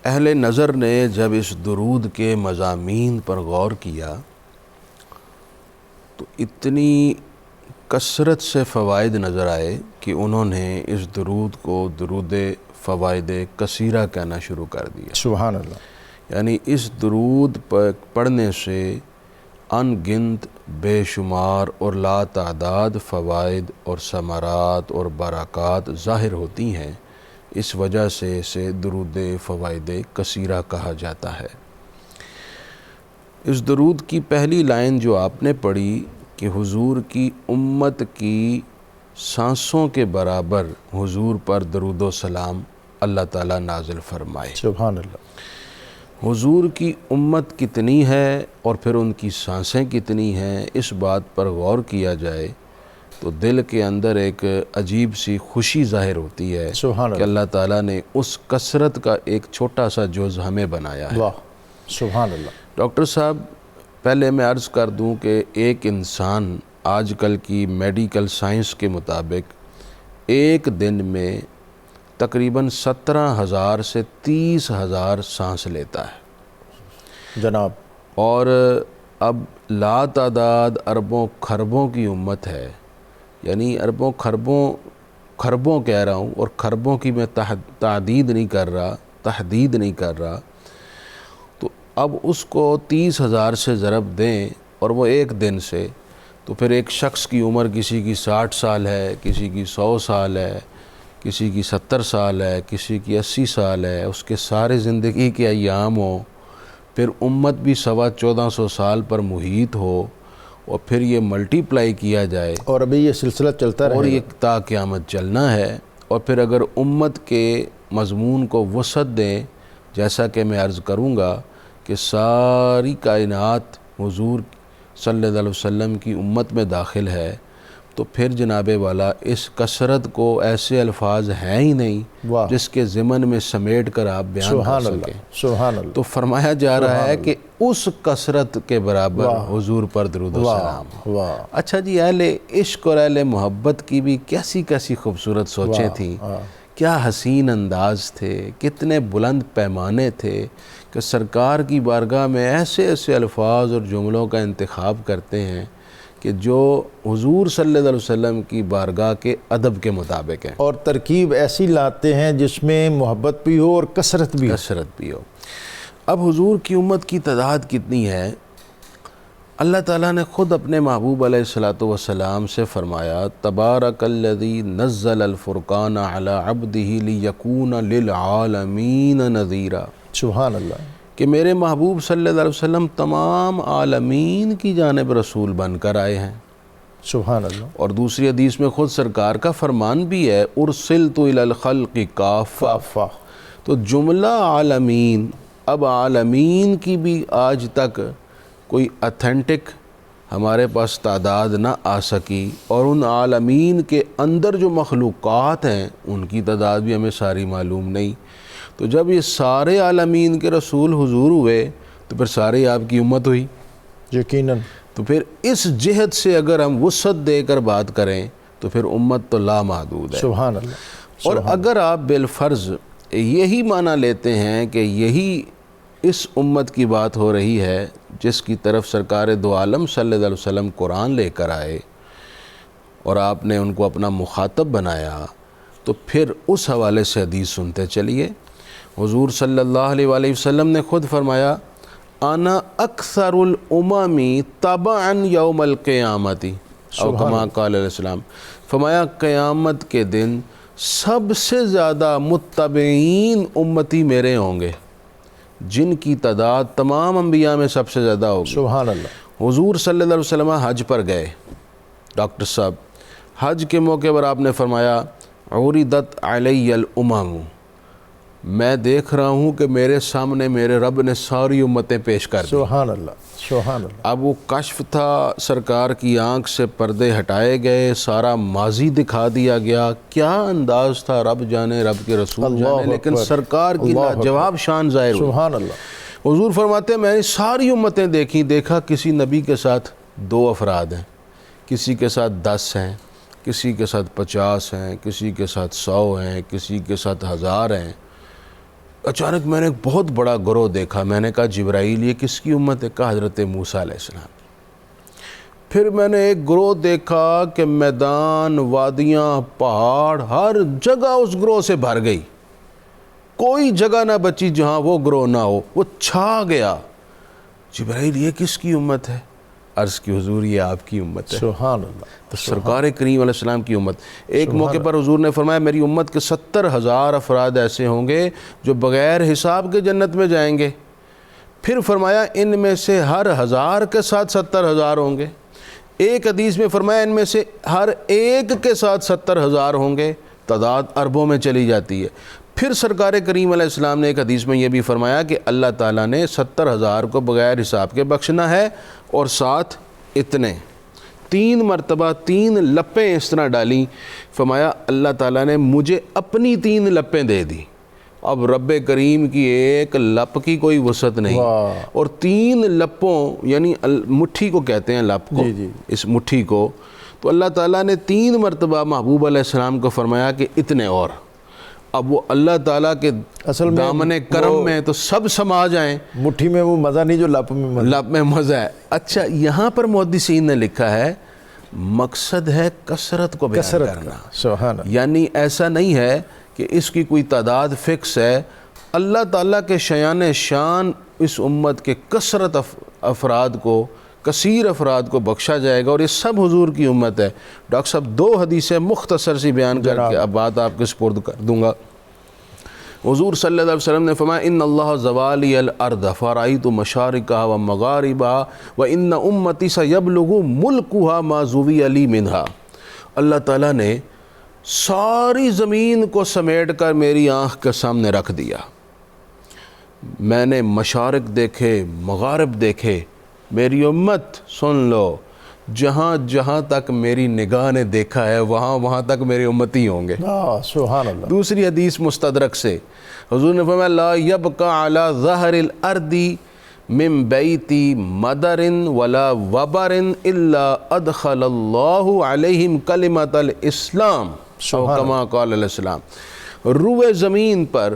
اہل نظر نے جب اس درود کے مضامین پر غور کیا تو اتنی کثرت سے فوائد نظر آئے کہ انہوں نے اس درود کو درود فوائد کثیرہ کہنا شروع کر دیا۔ سبحان اللہ۔ یعنی اس درود پر پڑھنے سے ان گنت بے شمار اور لا تعداد فوائد اور ثمرات اور برکات ظاہر ہوتی ہیں، اس وجہ سے اسے درود فوائد کثیرہ کہا جاتا ہے۔ اس درود کی پہلی لائن جو آپ نے پڑھی کہ حضور کی امت کی سانسوں کے برابر حضور پر درود و سلام اللہ تعالیٰ نازل فرمائے۔ سبحان اللہ۔ حضور کی امت کتنی ہے اور پھر ان کی سانسیں کتنی ہیں، اس بات پر غور کیا جائے تو دل کے اندر ایک عجیب سی خوشی ظاہر ہوتی ہے سبحان کہ اللہ تعالیٰ نے اس کثرت کا ایک چھوٹا سا جز ہمیں بنایا ہے۔ واہ، سبحان اللہ۔ ڈاکٹر صاحب، پہلے میں عرض کر دوں کہ ایک انسان آج کل کی میڈیکل سائنس کے مطابق ایک دن میں تقریباً 17,000 سے 30,000 سانس لیتا ہے جناب، اور اب لا تعداد اربوں خربوں کی امت ہے، یعنی اربوں خربوں کہہ رہا ہوں، اور خربوں کی میں تحدید نہیں کر رہا، تو اب اس کو 30,000 سے ضرب دیں اور وہ ایک دن سے، تو پھر ایک شخص کی عمر کسی کی 60 سال ہے، کسی کی 100 سال ہے، کسی کی 70 سال ہے، کسی کی 80 سال ہے، اس کے سارے زندگی کے ایام ہوں، پھر امت بھی 1450 سال پر محیط ہو، اور پھر یہ ملٹی پلائی کیا جائے، اور ابھی یہ سلسلہ چلتا رہے اور گا، یہ تا قیامت چلنا ہے۔ اور پھر اگر امت کے مضمون کو وسعت دیں، جیسا کہ میں عرض کروں گا کہ ساری کائنات حضور صلی اللہ علیہ وسلم کی امت میں داخل ہے، تو پھر جناب والا اس کثرت کو ایسے الفاظ ہیں ہی نہیں واہ، جس کے ضمن میں سمیٹ کر آپ بیان کر سبحان سکیں۔ اللہ، سبحان اللہ۔ تو فرمایا جا رہا ہے کہ اس کثرت کے برابر حضور پر درود و سلام۔ واہ، اچھا جی، اہل عشق اور اہل محبت کی بھی کیسی کیسی خوبصورت سوچیں تھیں، کیا حسین انداز تھے، کتنے بلند پیمانے تھے کہ سرکار کی بارگاہ میں ایسے ایسے الفاظ اور جملوں کا انتخاب کرتے ہیں کہ جو حضور صلی اللہ علیہ وسلم کی بارگاہ کے ادب کے مطابق ہیں، اور ترکیب ایسی لاتے ہیں جس میں محبت بھی ہو اور کثرت بھی ہو۔ اب حضور کی امت کی تعداد کتنی ہے؟ اللہ تعالیٰ نے خود اپنے محبوب علیہ السلام سے فرمایا، تبارک الذی نزل الفرقان علی عبدہ لیکون للعالمین نذیرا۔ سبحان اللہ۔ کہ میرے محبوب صلی اللہ علیہ وسلم تمام عالمین کی جانب رسول بن کر آئے ہیں۔ سبحان اللہ۔ اور دوسری حدیث میں خود سرکار کا فرمان بھی ہے، ارسلت الی الخلق کافہ۔ تو جملہ عالمین، اب عالمین کی بھی آج تک کوئی اتھینٹک ہمارے پاس تعداد نہ آ سکی، اور ان عالمین کے اندر جو مخلوقات ہیں ان کی تعداد بھی ہمیں ساری معلوم نہیں۔ تو جب یہ سارے عالمین کے رسول حضور ہوئے تو پھر سارے آپ کی امت ہوئی، یقیناً۔ تو پھر اس جہت سے اگر ہم وسعت دے کر بات کریں تو پھر امت تو لامحدود ہے۔ سبحان اللہ۔ اور اگر آپ بالفرض یہی معنی لیتے ہیں کہ یہی اس امت کی بات ہو رہی ہے جس کی طرف سرکار دو عالم صلی اللہ علیہ وسلم قرآن لے کر آئے اور آپ نے ان کو اپنا مخاطب بنایا، تو پھر اس حوالے سے حدیث سنتے چلیے۔ حضور صلی اللہ علیہ وآلہ وسلم نے خود فرمایا، انا اکثر الامم تبعا یوم القیامت، او کما قال علیہ السلام، فرمایا قیامت کے دن سب سے زیادہ متبعین امتی میرے ہوں گے، جن کی تعداد تمام انبیاء میں سب سے زیادہ ہوگی۔ سبحان اللہ۔ حضور صلی اللہ علیہ وسلم حج پر گئے، ڈاکٹر صاحب حج کے موقع پر آپ نے فرمایا، عرضت علی الامم، میں دیکھ رہا ہوں کہ میرے سامنے میرے رب نے ساری امتیں پیش کر دی۔ سبحان اللہ، سبحان اللہ۔ اب وہ کشف تھا، سرکار کی آنکھ سے پردے ہٹائے گئے، سارا ماضی دکھا دیا گیا، کیا انداز تھا رب جانے، رب کے رسول جانے، لیکن سرکار کی لاجواب شان ظاہر ہوئی۔ سبحان اللہ۔ حضور فرماتے ہیں میں نے ساری امتیں دیکھی، دیکھا کسی نبی کے ساتھ 2 افراد ہیں، کسی کے ساتھ 10 ہیں، کسی کے ساتھ 50 ہیں، کسی کے ساتھ 100 ہیں، کسی کے ساتھ 1000 ہیں، اچانک میں نے ایک بہت بڑا گروہ دیکھا. میں نے کہا جبرائیل یہ کس کی امت ہے؟ کہا حضرت موسیٰ علیہ السلام. پھر میں نے ایک گروہ دیکھا کہ میدان، وادیاں، پہاڑ، ہر جگہ اس گروہ سے بھر گئی. کوئی جگہ نہ بچی جہاں وہ گروہ نہ ہو، وہ چھا گیا. جبرائیل یہ کس کی امت ہے؟ عرض کی حضور یہ آپ کی امت ہے. سبحان اللہ. تو سرکار کریم علیہ السلام کی امت. ایک موقع پر حضور نے فرمایا میری امت کے 70,000 افراد ایسے ہوں گے جو بغیر حساب کے جنت میں جائیں گے. پھر فرمایا ان میں سے ہر 1000 کے ساتھ 70,000 ہوں گے. ایک حدیث میں فرمایا ان میں سے ہر ایک کے ساتھ 70,000 ہوں گے. تعداد اربوں میں چلی جاتی ہے. پھر سرکار کریم علیہ السلام نے ایک حدیث میں یہ بھی فرمایا کہ اللہ تعالیٰ نے 70,000 کو بغیر حساب کے بخشنا ہے، اور ساتھ اتنے 3 مرتبہ 3 لپیں اس طرح ڈالیں. فرمایا اللہ تعالیٰ نے مجھے اپنی 3 لپیں دے دی. اب رب کریم کی ایک لپ کی کوئی وسعت نہیں. اور 3 لپوں یعنی مٹھی کو کہتے ہیں لپ کو، اس مٹھی کو. تو اللہ تعالیٰ نے 3 مرتبہ محبوب علیہ السلام کو فرمایا کہ اتنے اور. اب وہ اللہ تعالیٰ کے دامن کرم میں تو سب سما جائیں. مٹھی میں وہ مزہ نہیں جو لپ میں مزہ. لپ میں مزہ ہے. اچھا یہاں پر محدثین نے لکھا ہے مقصد ہے کثرت کو بیان کرنا. سبحان اللہ. یعنی ایسا نہیں ہے کہ اس کی کوئی تعداد فکس ہے. اللہ تعالیٰ کے شیان شان اس امت کے کثرت افراد کو، کثیر افراد کو بخشا جائے گا، اور یہ سب حضور کی امت ہے. ڈاکٹر صاحب 2 حدیثیں مختصر سی بیان کر کے اب بات آپ کے سپرد کر دوں گا. حضور صلی اللہ علیہ وسلم نے فرمایا ان اللہ زوالی الارض فرأیت مشارقها ومغاربها وان امتی سیبلغ ملکها ما زوی علی منها. اللہ تعالیٰ نے ساری زمین کو سمیٹ کر میری آنکھ کے سامنے رکھ دیا. میں نے مشارق دیکھے، مغارب دیکھے. میری امت سن لو، جہاں جہاں تک میری نگاہ نے دیکھا ہے وہاں وہاں تک میرے امتی ہوں گے. سبحان اللہ. دوسری حدیث مستدرک سے حضور نے فرمایا لا یبقى علی ظہر الارض من بیت مدر ولا وبر الا ادخل اللہ علیہم کلمۃ الاسلام کما قال علیہ السلام. روئے زمین پر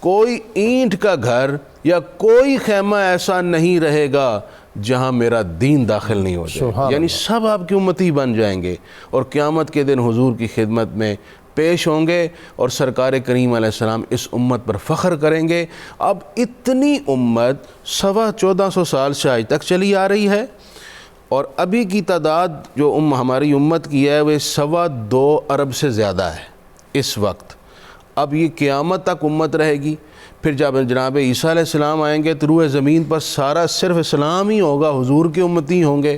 کوئی اینٹ کا گھر یا کوئی خیمہ ایسا نہیں رہے گا جہاں میرا دین داخل نہیں ہو جائے. یعنی سب آپ کی امتی بن جائیں گے اور قیامت کے دن حضور کی خدمت میں پیش ہوں گے، اور سرکار کریم علیہ السلام اس امت پر فخر کریں گے. اب اتنی امت 1450 سال سے آج تک چلی آ رہی ہے، اور ابھی کی تعداد جو ہماری امت کی ہے وہ 2.25 ارب سے زیادہ ہے اس وقت. اب یہ قیامت تک امت رہے گی. پھر جب جناب عیسیٰ علیہ السلام آئیں گے تو روح زمین پر سارا صرف اسلام ہی ہوگا، حضور کے امتی ہوں گے.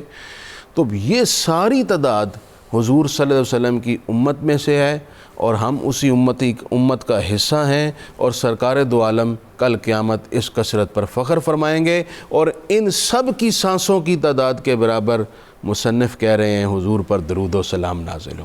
تو یہ ساری تعداد حضور صلی اللہ علیہ وسلم کی امت میں سے ہے، اور ہم اسی امت کا حصہ ہیں، اور سرکار دو عالم کل قیامت اس کثرت پر فخر فرمائیں گے. اور ان سب کی سانسوں کی تعداد کے برابر مصنف کہہ رہے ہیں حضور پر درود و سلام نازل ہوں.